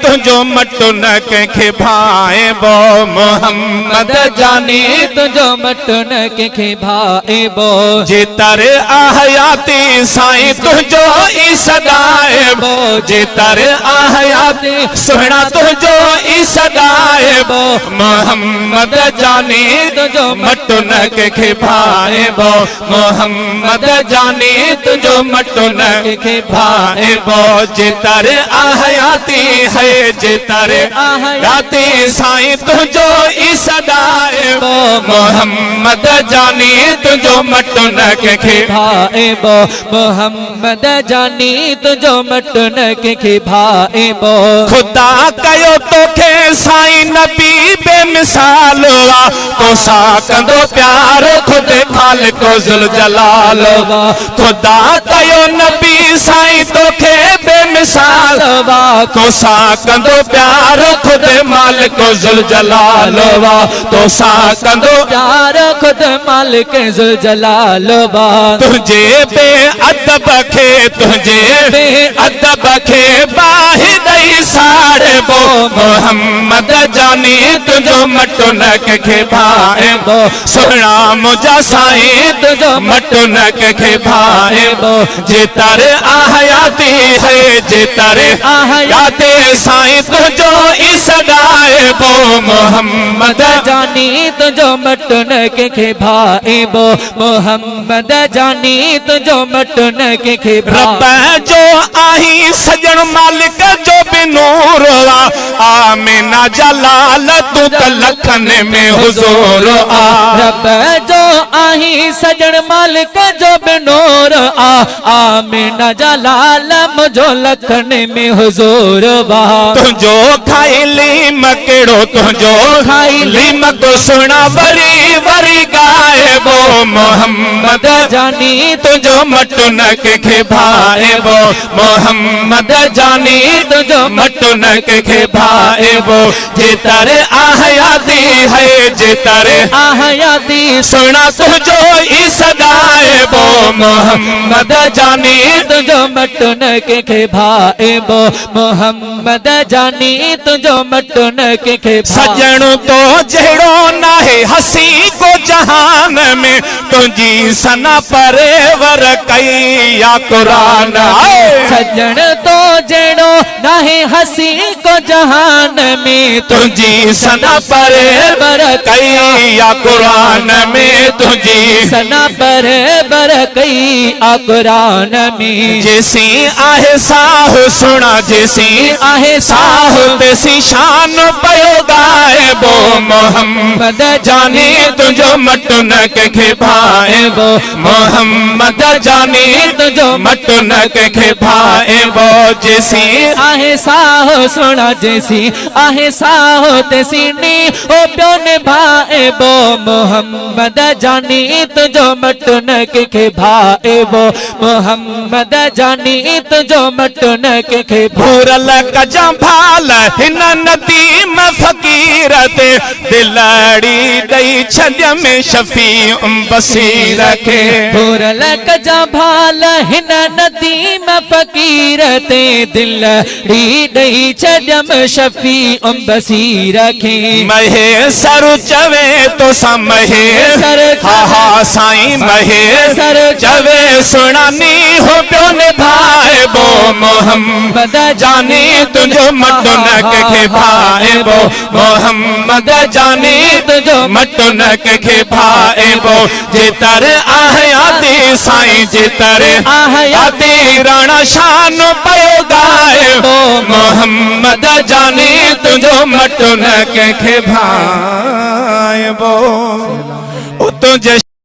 तुझो मटो न कंहिंखे भाइबो मोहम्मद जानी तुझो मटो न कंहिंखे भाइबो जे तर आहयाती साईं तुझो ई सदाइबो जे तर आहयाती सुहिणा तुझो ई सदाइबो मोहम्मद जानी तुझो मटो न कंहिंखे भाइबो मोहम्मद जानी तुझो मटो न कंहिंखे भाइबो जे तर आहयाती है जे तर आहयाती साईं तुझो ई सदाइबो मोहम्मद जानी तुझो मटो न कंहिंखे भाइबो मोहम्मद जानी तुझो मटो न कंहिंखे भाइबो खुदा कयो तोखे साईं नबी बेमिसाल वा तो सा कंदो प्यार खुद खालिक ज़ुल जलाल वा खुदा कयो नबी साईं तोखे बेमिसाल वा तो सा कंदो प्यार खुद मालिक ज़ुल जलाल वा तो सा कंदो प्यार खुद मालिक ज़ुल जलाल वा तुझे बेअदब खे तुझे बेअदब खे बाहि दई साड़बो मोहम्मद जानी तुझो मटो न कंहिंखे भाइबो सुहिणा मुंहिंजा साईं तुझो मटो न कंहिंखे भाइबो जे तर आहयाती है जे तर आहयाती साईं तुझो ई सदाइबो मोहम्मद जानी तुझो मटो न कंहिंखे भाइबो मोहम्मद जानी तुझो मटो न कंहिंखे रब जो आही सजण मालिक जो बि नूर वा आमिना जलाल तू त लखन में हुजूर आ रब जो आही सजण मालिक जो बि नूर आ आमिना जलाल मुझो लखन में हुजूर वा तुझो खाइली मकड़ो तुझो खाइली मको सुना वरी वरी गायबो मोहम्मद जानी तुझो मटो न कंहिंखे भाइबो मोहम्मद जानी तुझो मटो न कंहिंखे भाइबो जे तर आहयाती है जे तर आहयाती सुना तुझो ई सदाइबो मोहम्मद जानी तुझो मटो न कंहिंखे भाइबो मोहम्मद जानी तुझो मटो न कंहिंखे सजण तो जहिड़ो नाहे हसी को जहान में तुझी सना परेवर कई या कुरान सजण तो जहिड़ो नाहे हसी को जहान में तुझी सना परेवर कई या कुरान में तुझी सना परेवर कई आ कुरान में जैसी आहे साहु सुना जैसी आहे साहु तैसी शान पयो गायबो मोहम्मद जानी तुझो मटो न कंहिंखे भाइबो मोहम्मद जानी तुझो मटो न कंहिंखे भाइबो जैसी आहे साहो सुना जैसी आहे साहो तैसी नी ओ प्यो निभाइबो मोहम्मद जानी तुझो मटो न कंहिंखे भाइबो मोहम्मद जानी तुझो मटो न कंहिंखे भूरल कजा भाल हिन नदी में फकीर ते दिलड़ी दई छॾ में शफी बसीर खे भूरल कजा भाल हिन नदी में फकीर ते दिलड़ी दई छॾ में शफी बसीर खे महेसर चवे तो सा महेसर हा हा साईं महेसर चवे सुनानी हो प्यो निभाइबो मोहम्मद जानी तुझो मटो न कंहिंखे भाइबो मोहम्मद जानी तुझो मटो न कंहिंखे भाइबो जे तर आहयाती साईं जे तर आहयाती राणा शान पयो गायबो मोहम्मद जानी तुझो मटो न कंहिंखे भाइबो तुझे